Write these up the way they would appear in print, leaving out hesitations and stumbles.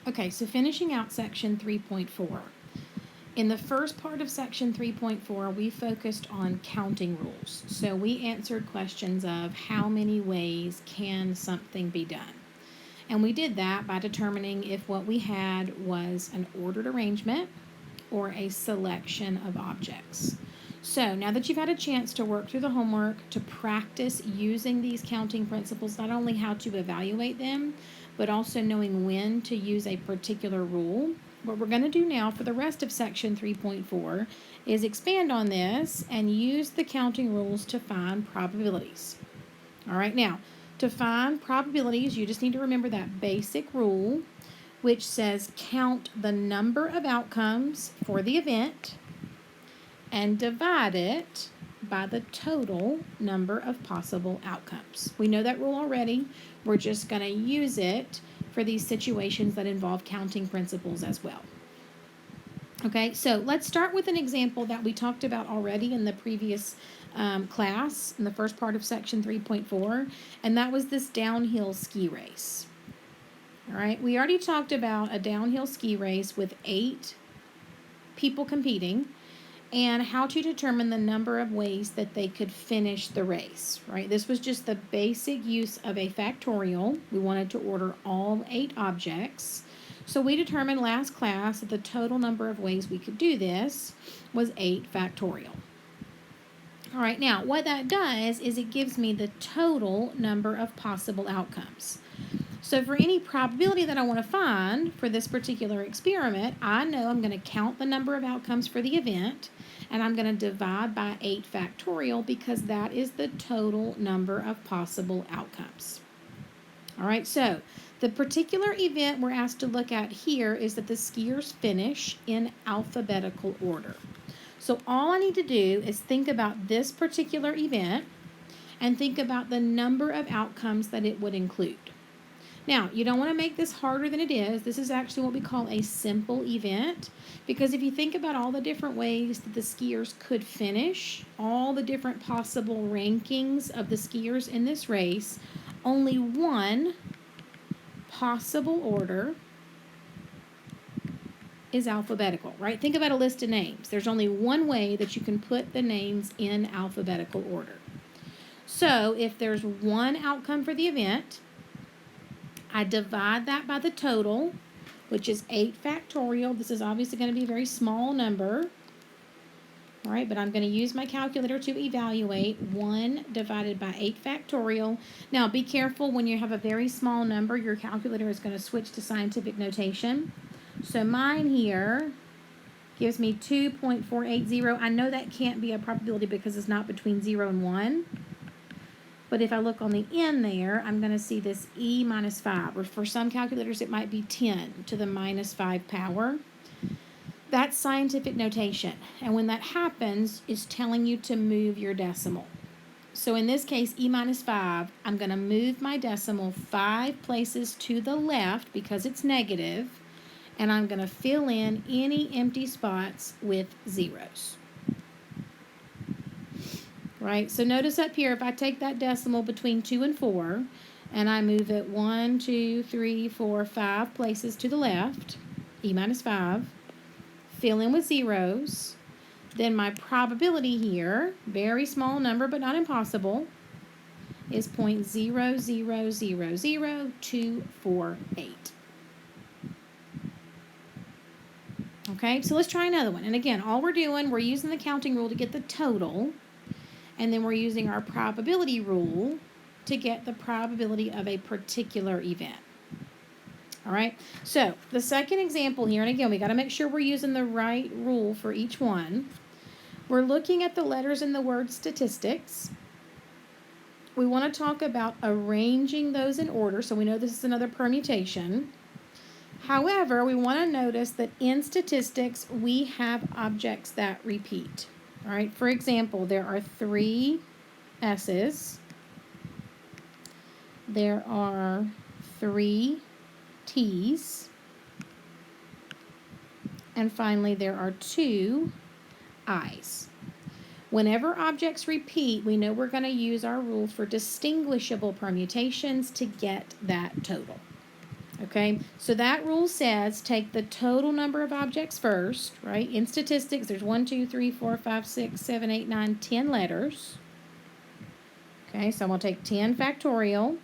Okay, so finishing out section 3.4. In the first part of section 3.4, we focused on counting rules. So we answered questions of how many ways can something be done. And we did that by determining if what we had was an ordered arrangement or a selection of objects. So now that you've had a chance to work through the homework, to practice using these counting principles, not only how to evaluate them, but also knowing when to use a particular rule, what we're going to do now for the rest of section 3.4 is expand on this and use the counting rules to find probabilities. All right, now, to find probabilities, you just need to remember that basic rule, which says count the number of outcomes for the event and divide it by the total number of possible outcomes. We know that rule already. We're just going to use it for these situations that involve counting principles as well. Okay, so let's start with an example that we talked about already in the previous class, in the first part of section 3.4, and that was this downhill ski race. All right, we already talked about a downhill ski race with 8 people competing and how to determine the number of ways that they could finish the race, right? This was just the basic use of a factorial. We wanted to order all 8 objects. So we determined last class that the total number of ways we could do this was 8 factorial. All right, now what that does is it gives me the total number of possible outcomes. So for any probability that I want to find for this particular experiment, I know I'm going to count the number of outcomes for the event, and I'm going to divide by 8 factorial because that is the total number of possible outcomes. All right, so the particular event we're asked to look at here is that the skiers finish in alphabetical order. So all I need to do is think about this particular event and think about the number of outcomes that it would include. Now, you don't want to make this harder than it is. This is actually what we call a simple event, because if you think about all the different ways that the skiers could finish, all the different possible rankings of the skiers in this race, only one possible order is alphabetical, right? Think about a list of names. There's only one way that you can put the names in alphabetical order. So if there's one outcome for the event, I divide that by the total, which is 8 factorial. This is obviously going to be a very small number. All right, but I'm going to use my calculator to evaluate 1 divided by 8 factorial. Now, be careful when you have a very small number, your calculator is going to switch to scientific notation. So mine here gives me 2.480. I know that can't be a probability because it's not between 0 and 1. But if I look on the end there, I'm going to see this e minus 5, or for some calculators it might be 10 to the minus 5 power. That's scientific notation. And when that happens, it's telling you to move your decimal. So in this case, e minus 5, I'm going to move my decimal 5 places to the left because it's negative, and I'm going to fill in any empty spots with zeros. Right, so notice up here, if I take that decimal between 2 and 4, and I move it 1, 2, 3, 4, 5 places to the left, e minus 5, fill in with zeros, then my probability here, very small number but not impossible, is 0.0000248. Okay, so let's try another one. And again, all we're doing, we're using the counting rule to get the total, and then we're using our probability rule to get the probability of a particular event. All right, so the second example here, and again, we got to make sure we're using the right rule for each one. We're looking at the letters in the word statistics. We want to talk about arranging those in order, so we know this is another permutation. However, we want to notice that in statistics, we have objects that repeat. All right, for example, there are 3 S's, there are 3 T's, and finally there are 2 I's. Whenever objects repeat, we know we're going to use our rule for distinguishable permutations to get that total. Okay, so that rule says take the total number of objects first, right? In statistics, there's 1, 2, 3, 4, 5, 6, 7, 8, 9, 10 letters. Okay, so I'm going to take 10 factorial.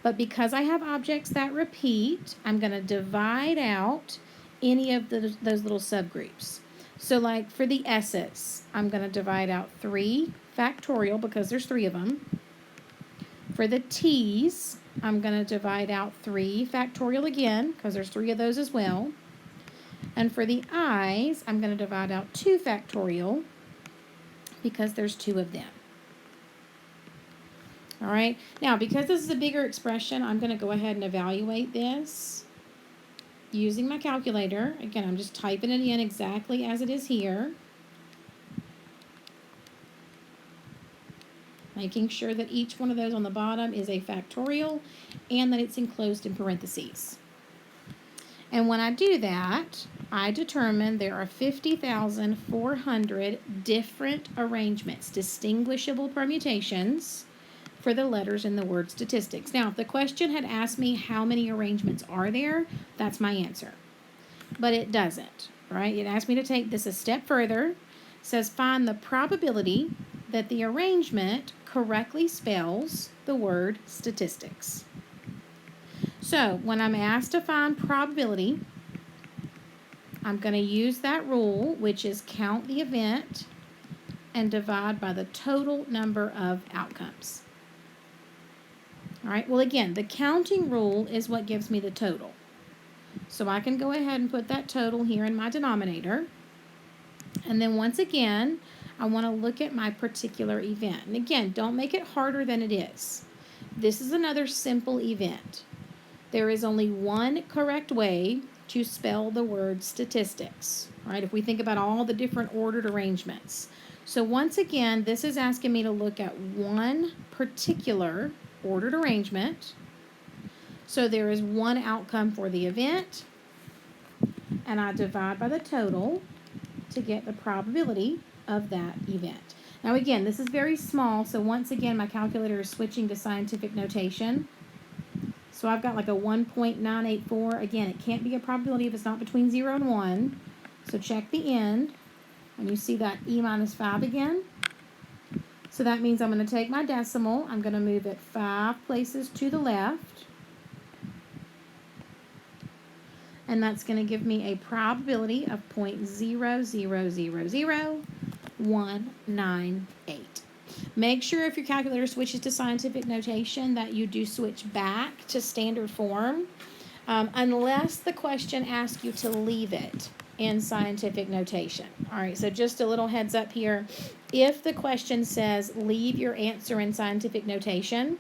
But because I have objects that repeat, I'm going to divide out any of those little subgroups. So like for the S's, I'm going to divide out 3 factorial because there's 3 of them. For the T's, I'm going to divide out 3 factorial again because there's 3 of those as well. And for the I's, I'm going to divide out 2 factorial because there's 2 of them. All right, now because this is a bigger expression, I'm going to go ahead and evaluate this using my calculator. Again, I'm just typing it in exactly as it is here. Making sure that each one of those on the bottom is a factorial and that it's enclosed in parentheses. And when I do that, I determine there are 50,400 different arrangements, distinguishable permutations for the letters in the word statistics. Now, if the question had asked me how many arrangements are there, that's my answer. But it doesn't, right? It asked me to take this a step further. It says find the probability that the arrangement correctly spells the word statistics. So when I'm asked to find probability, I'm going to use that rule, which is count the event and divide by the total number of outcomes. All right, well, again, the counting rule is what gives me the total. So I can go ahead and put that total here in my denominator. And then once again, I want to look at my particular event. And again, don't make it harder than it is. This is another simple event. There is only one correct way to spell the word statistics, right? If we think about all the different ordered arrangements. So once again, this is asking me to look at one particular ordered arrangement. So there is one outcome for the event, and I divide by the total to get the probability of that event. Now again, this is very small, so once again my calculator is switching to scientific notation. So I've got like a 1.984. Again, it can't be a probability if it's not between 0 and 1. So check the end, and you see that e minus 5 again. So that means I'm going to take my decimal, I'm going to move it 5 places to the left, and that's going to give me a probability of 0.0000198. Make sure if your calculator switches to scientific notation that you do switch back to standard form, unless the question asks you to leave it in scientific notation. All right, so just a little heads up here. If the question says leave your answer in scientific notation,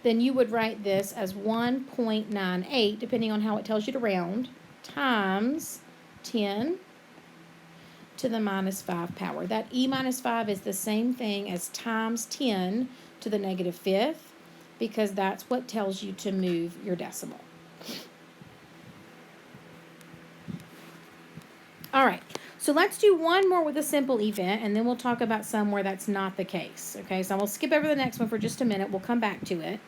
then you would write this as 1.98, depending on how it tells you to round, times 10 to the minus 5 power. That e minus 5 is the same thing as times 10 to the negative 5th, because that's what tells you to move your decimal. All right, so let's do one more with a simple event, and then we'll talk about some where that's not the case. Okay, so we'll skip over the next one for just a minute. We'll come back to it.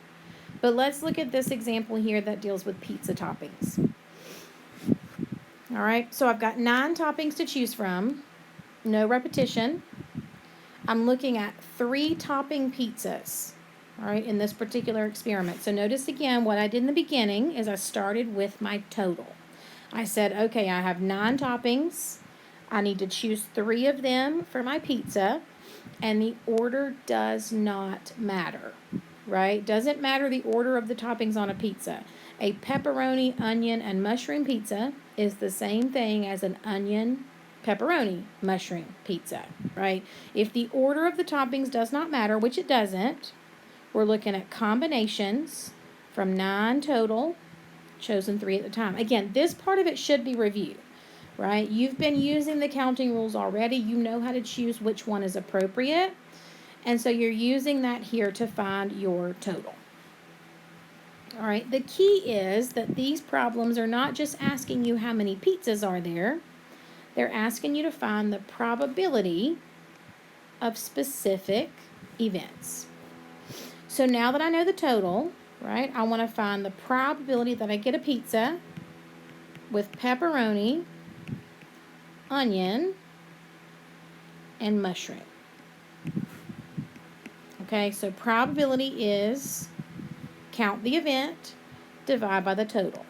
But let's look at this example here that deals with pizza toppings. All right, so I've got 9 toppings to choose from, no repetition. I'm looking at 3 topping pizzas, all right, in this particular experiment. So notice again, what I did in the beginning is I started with my total. I said, okay, I have 9 toppings. I need to choose 3 of them for my pizza, and the order does not matter, right? Doesn't matter the order of the toppings on a pizza. A pepperoni, onion, and mushroom pizza is the same thing as an onion, pepperoni, mushroom pizza, right? If the order of the toppings does not matter, which it doesn't, we're looking at combinations from 9 total, chosen 3 at the time. Again, this part of it should be reviewed, right? You've been using the counting rules already. You know how to choose which one is appropriate. And so you're using that here to find your total. All right, the key is that these problems are not just asking you how many pizzas are there. They're asking you to find the probability of specific events. So now that I know the total, right? I want to find the probability that I get a pizza with pepperoni, onion, and mushroom. Okay, so probability is count the event, divide by the total.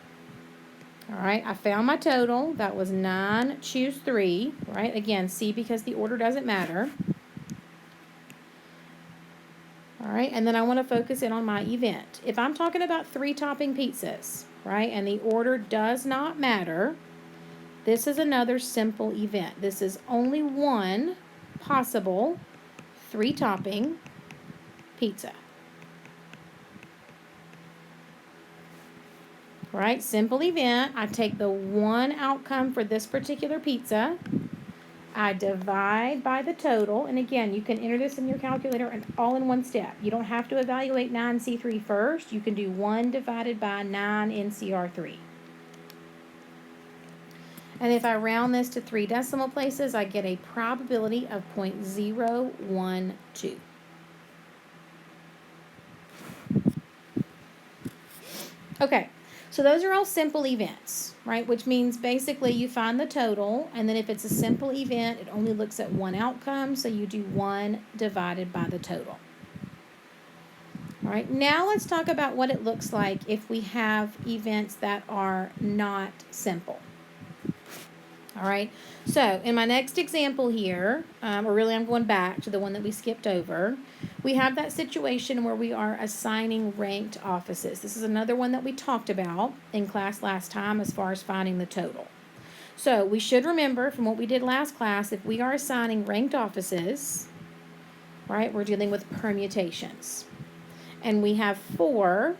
All right, I found my total. That was 9, choose 3, right? Again, see, because the order doesn't matter. All right, and then I want to focus in on my event. If I'm talking about 3 topping pizzas, right, and the order does not matter, this is another simple event. This is only one possible 3 topping pizza. Right, simple event. I take the one outcome for this particular pizza. I divide by the total, and again, you can enter this in your calculator and all in one step. You don't have to evaluate 9C3 first. You can do 1 divided by 9 NCR3. And if I round this to 3 decimal places, I get a probability of 0.012. Okay, so those are all simple events, right? Which means basically you find the total, and then if it's a simple event, it only looks at one outcome, so you do 1 divided by the total. All right, now let's talk about what it looks like if we have events that are not simple. All right, so in my next example here, or really I'm going back to the one that we skipped over, we have that situation where we are assigning ranked offices. This is another one that we talked about in class last time as far as finding the total. So we should remember from what we did last class, if we are assigning ranked offices, right, we're dealing with permutations. And we have 4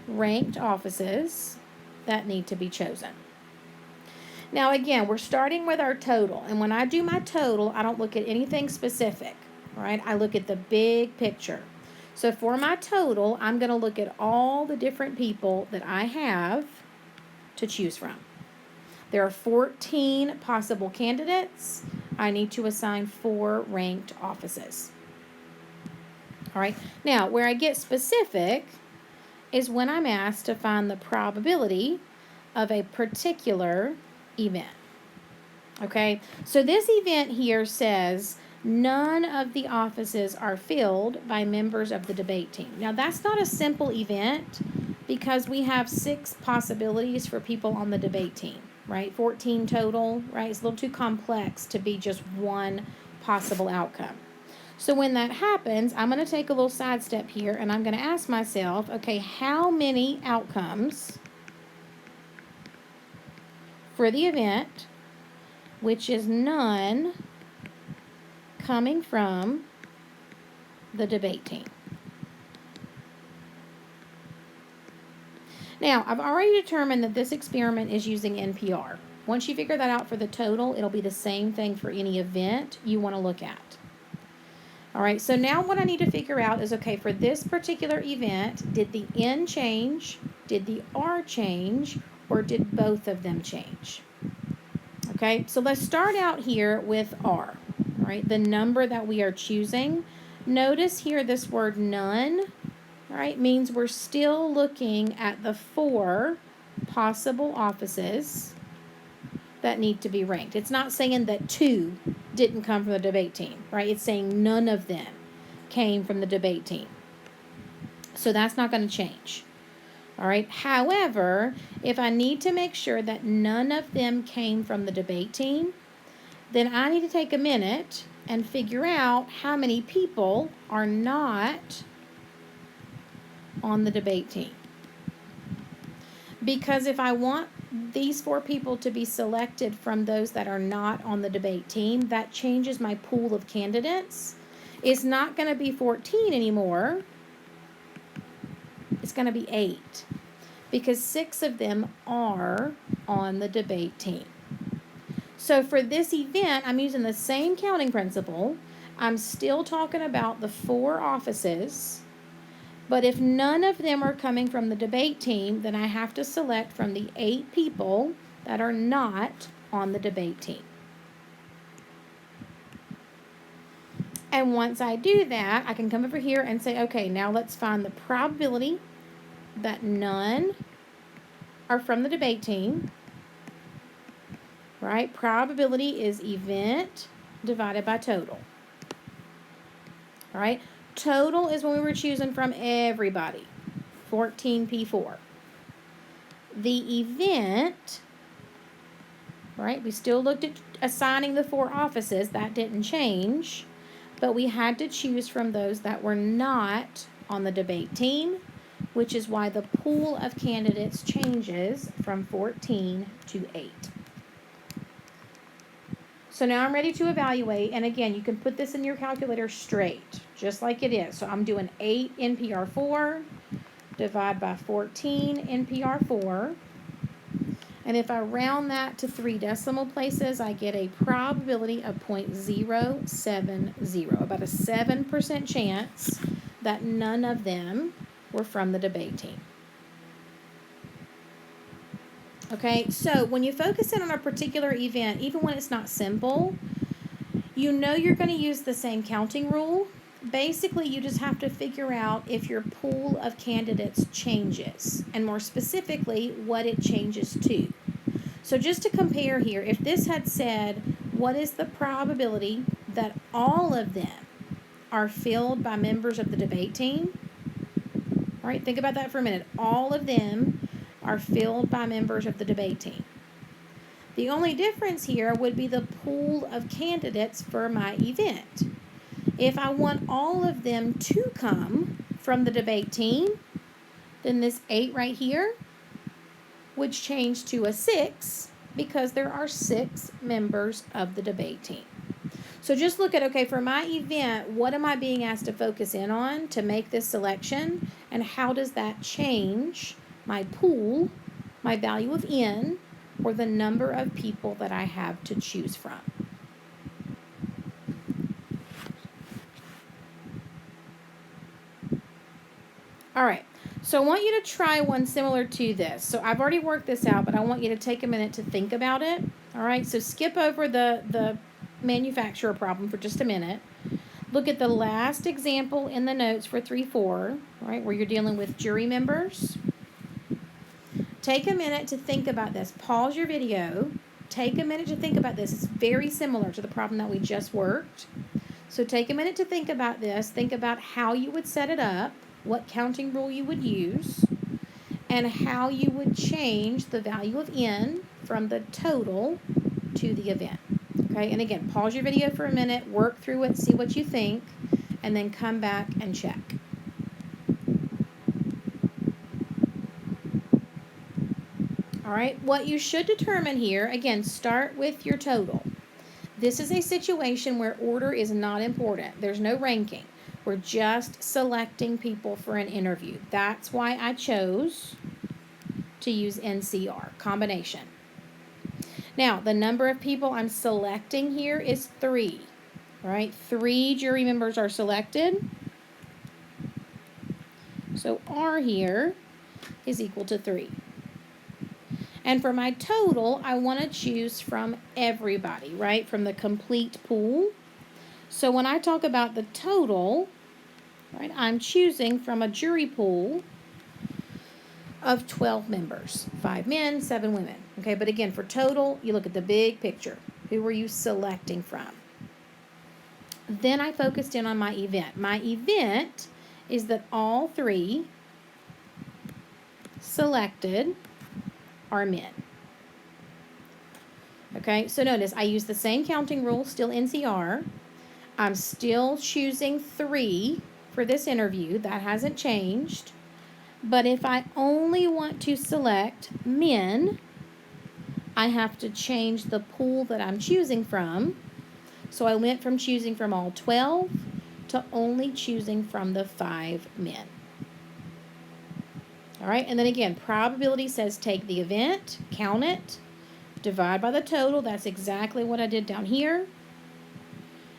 ranked offices that need to be chosen. Now again, we're starting with our total, and when I do my total, I don't look at anything specific, right? I look at the big picture. So for my total, I'm going to look at all the different people that I have to choose from. There are 14 possible candidates. I need to assign 4 ranked offices. All right, now where I get specific is when I'm asked to find the probability of a particular event. Okay, so this event here says none of the offices are filled by members of the debate team. Now that's not a simple event because we have 6 possibilities for people on the debate team, right? 14 total, right? It's a little too complex to be just one possible outcome. So when that happens, I'm going to take a little sidestep here and I'm going to ask myself, okay, how many outcomes for the event, which is none, coming from the debate team? Now, I've already determined that this experiment is using NPR. Once you figure that out for the total, it'll be the same thing for any event you want to look at. All right, so now what I need to figure out is, okay, for this particular event, did the N change, did the R change, or did both of them change? Okay, so let's start out here with R, all right, the number that we are choosing. Notice here this word none, all right, means we're still looking at the 4 possible offices that need to be ranked. It's not saying that 2 didn't come from the debate team, right? It's saying none of them came from the debate team. So that's not going to change. All right. However, if I need to make sure that none of them came from the debate team, then I need to take a minute and figure out how many people are not on the debate team. Because if I want these 4 people to be selected from those that are not on the debate team, that changes my pool of candidates. It's not going to be 14 anymore. It's going to be 8 because 6 of them are on the debate team. So for this event, I'm using the same counting principle. I'm still talking about the 4 offices. But if none of them are coming from the debate team, then I have to select from the 8 people that are not on the debate team. And once I do that, I can come over here and say, okay, now let's find the probability that none are from the debate team, right? Probability is event divided by total, all right? Total is when we were choosing from everybody, 14P4. The event, right, we still looked at assigning the 4 offices. That didn't change. But we had to choose from those that were not on the debate team, which is why the pool of candidates changes from 14 to 8. So now I'm ready to evaluate, and again, you can put this in your calculator straight, just like it is. So I'm doing 8 NPR4, divide by 14 NPR4, and if I round that to 3 decimal places, I get a probability of 0.070, about a 7% chance that none of them were from the debate team. Okay, so when you focus in on a particular event, even when it's not simple, you know you're going to use the same counting rule. Basically, you just have to figure out if your pool of candidates changes, and more specifically, what it changes to. So just to compare here, if this had said, what is the probability that all of them are filled by members of the debate team? All right, think about that for a minute. All of them are filled by members of the debate team. The only difference here would be the pool of candidates for my event. If I want all of them to come from the debate team, then this 8 right here would change to a 6 because there are 6 members of the debate team. So just look at, okay, for my event, what am I being asked to focus in on to make this selection, and how does that change my pool, my value of n, or the number of people that I have to choose from? All right, so I want you to try one similar to this. So I've already worked this out, but I want you to take a minute to think about it. All right, so skip over the manufacturer problem for just a minute. Look at the last example in the notes for 3-4, right, where you're dealing with jury members. Take a minute to think about this. Pause your video. Take a minute to think about this. It's very similar to the problem that we just worked. So take a minute to think about this. Think about how you would set it up, what counting rule you would use, and how you would change the value of n from the total to the event. Okay, and again, pause your video for a minute, work through it, see what you think, and then come back and check. All right, what you should determine here, again, start with your total. This is a situation where order is not important. There's no ranking. We're just selecting people for an interview. That's why I chose to use NCR, combination. Now, the number of people I'm selecting here is 3, right? 3 jury members are selected. So R here is equal to 3. And for my total, I want to choose from everybody, right? From the complete pool. So when I talk about the total, right, I'm choosing from a jury pool of 12 members, 5 men, 7 women. Okay, but again, for total, you look at the big picture. Who were you selecting from? Then I focused in on my event. My event is that all 3 selected are men. Okay, so notice I use the same counting rule, still NCR. I'm still choosing 3 for this interview. That hasn't changed. But if I only want to select men, I have to change the pool that I'm choosing from. So I went from choosing from all 12 to only choosing from the 5 men. All right, and then again, probability says take the event, count it, divide by the total. That's exactly what I did down here.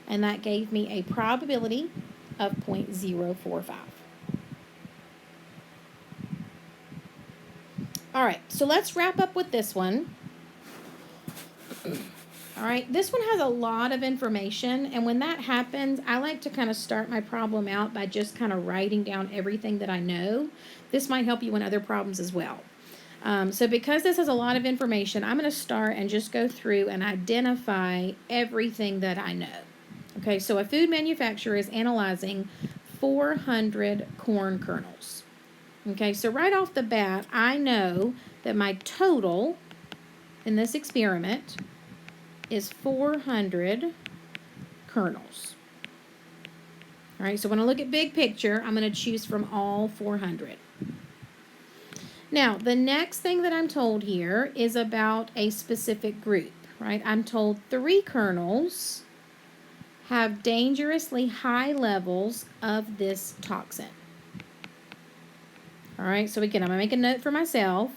And that gave me a probability of 0.045. All right, so let's wrap up with this one. All All right, this one has a lot of information, and when that happens, I like to kind of start my problem out by just kind of writing down everything that I know. This might help you in other problems as well. So because this has a lot of information, I'm going to start and just go through and identify everything that I know. Okay, so a food manufacturer is analyzing 400 corn kernels. Okay, so right off the bat, I know that my total in this experiment is 400 kernels. All right, so when I look at big picture, I'm going to choose from all 400. Now, the next thing that I'm told here is about a specific group, right? I'm told 3 kernels have dangerously high levels of this toxin. All right, so again, I'm going to make a note for myself.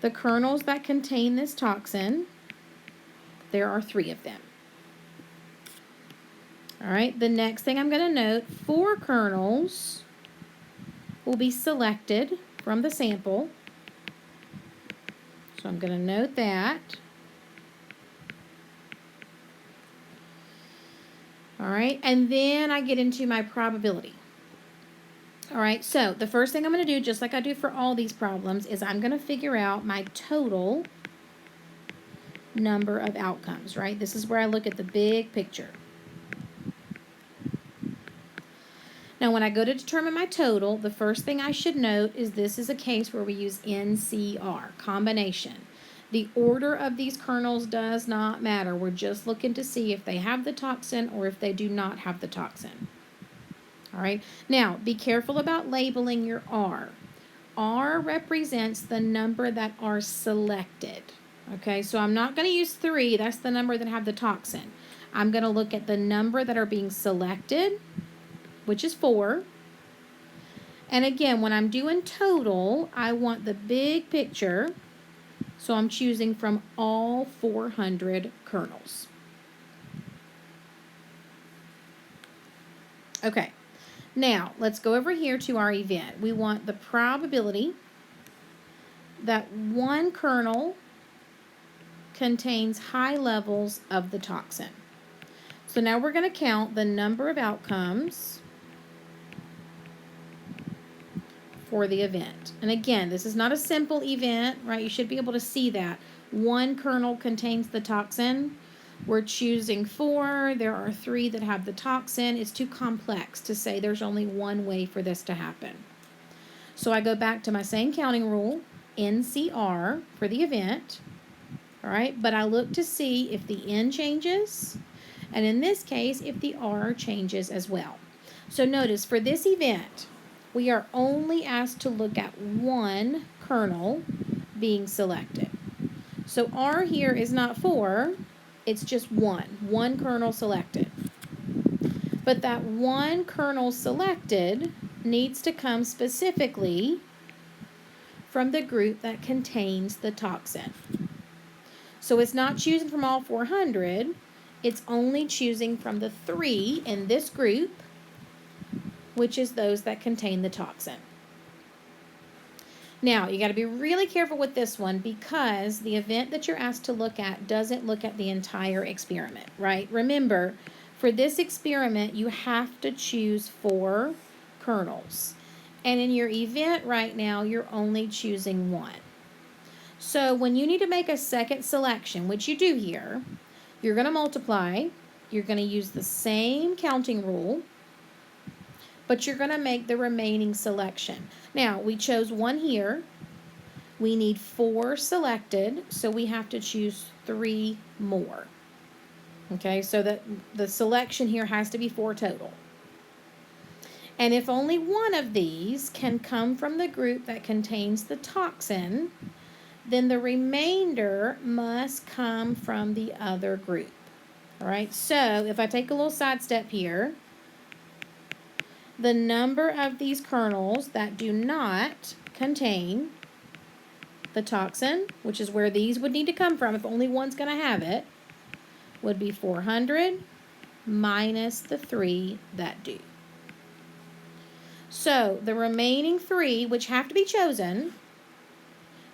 The kernels that contain this toxin, there are 3 of them. All right, the next thing I'm going to note, 4 kernels will be selected from the sample. So I'm going to note that. All right, and then I get into my probability. All right, so the first thing I'm going to do, just like I do for all these problems, is I'm going to figure out my total number of outcomes, right? This is where I look at the big picture. Now, when I go to determine my total, the first thing I should note is this is a case where we use NCR, combination. The order of these kernels does not matter. We're just looking to see if they have the toxin or if they do not have the toxin. All right, now be careful about labeling your R. R represents the number that are selected. Okay, so I'm not going to use 3. That's the number that have the toxin. I'm going to look at the number that are being selected, which is 4. And again, when I'm doing total, I want the big picture, so I'm choosing from all 400 kernels. Okay, now let's go over here to our event. We want the probability that 1 kernel contains high levels of the toxin. So now we're going to count the number of outcomes for the event. And again, this is not a simple event, right? You should be able to see that. 1 kernel contains the toxin. We're choosing 4. There are 3 that have the toxin. It's too complex to say there's only one way for this to happen. So I go back to my same counting rule, NCR, for the event. All right, but I look to see if the N changes, and in this case, if the R changes as well. So notice, for this event, we are only asked to look at 1 kernel being selected. So R here is not 4, it's just 1 kernel selected. But that 1 kernel selected needs to come specifically from the group that contains the toxin. So it's not choosing from all 400, it's only choosing from the 3 in this group, which is those that contain the toxin. Now, you got to be really careful with this one because the event that you're asked to look at doesn't look at the entire experiment, right? Remember, for this experiment, you have to choose 4 kernels. And in your event right now, you're only choosing 1. So when you need to make a second selection, which you do here, you're going to multiply. You're going to use the same counting rule, but you're going to make the remaining selection. Now, we chose 1 here. We need 4 selected, so we have to choose 3 more. Okay, so that the selection here has to be 4 total. And if only one of these can come from the group that contains the toxin, then the remainder must come from the other group. All right, so if I take a little sidestep here, the number of these kernels that do not contain the toxin, which is where these would need to come from if only one's going to have it, would be 400 minus the 3 that do. So the remaining 3, which have to be chosen,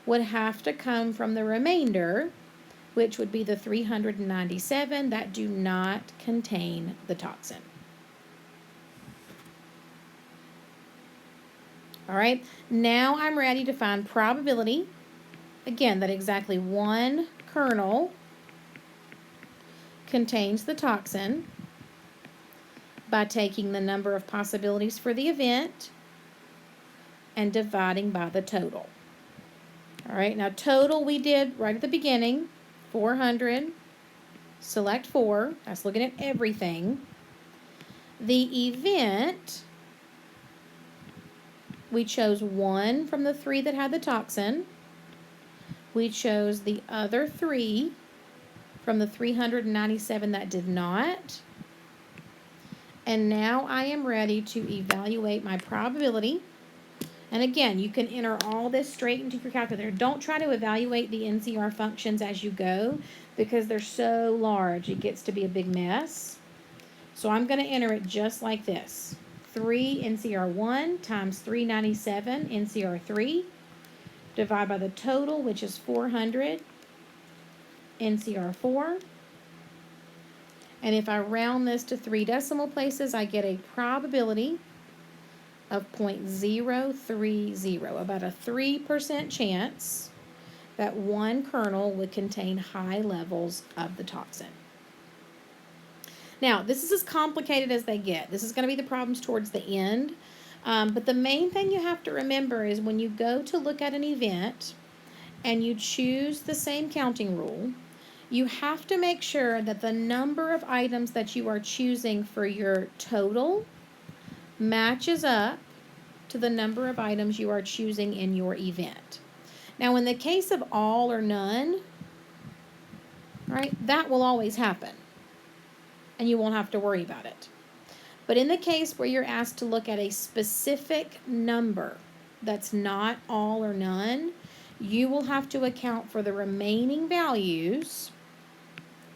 would have to come from the remainder which would be the 397 that do not contain the toxin. All right, now I'm ready to find probability, again, that exactly one kernel contains the toxin by taking the number of possibilities for the event and dividing by the total. All right, now total we did right at the beginning, 400, select 4, that's looking at everything. The event, we chose 1 from the 3 that had the toxin. We chose the other 3 from the 397 that did not. And now I am ready to evaluate my probability. And again, you can enter all this straight into your calculator. Don't try to evaluate the NCR functions as you go because they're so large, it gets to be a big mess. So I'm going to enter it just like this. 3 NCR1 times 397 NCR3 divide by the total, which is 400 NCR4. And if I round this to 3 decimal places, I get a probability of 0.030, about a 3% chance that one kernel would contain high levels of the toxin. Now, this is as complicated as they get. This is going to be the problems towards the end. But the main thing you have to remember is when you go to look at an event and you choose the same counting rule, you have to make sure that the number of items that you are choosing for your total matches up to the number of items you are choosing in your event. Now, in the case of all or none, right, that will always happen, and you won't have to worry about it. But in the case where you're asked to look at a specific number that's not all or none, you will have to account for the remaining values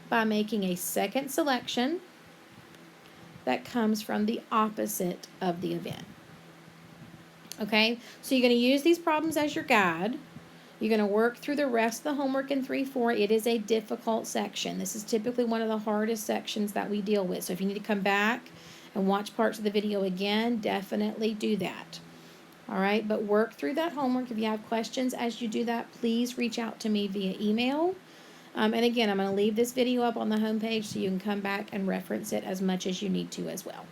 by making a second selection that comes from the opposite of the event. Okay, so you're going to use these problems as your guide. You're going to work through the rest of the homework in 3-4. It is a difficult section. This is typically one of the hardest sections that we deal with. So if you need to come back and watch parts of the video again, definitely do that. All right, but work through that homework. If you have questions as you do that, please reach out to me via email. And again, I'm going to leave this video up on the homepage so you can come back and reference it as much as you need to as well.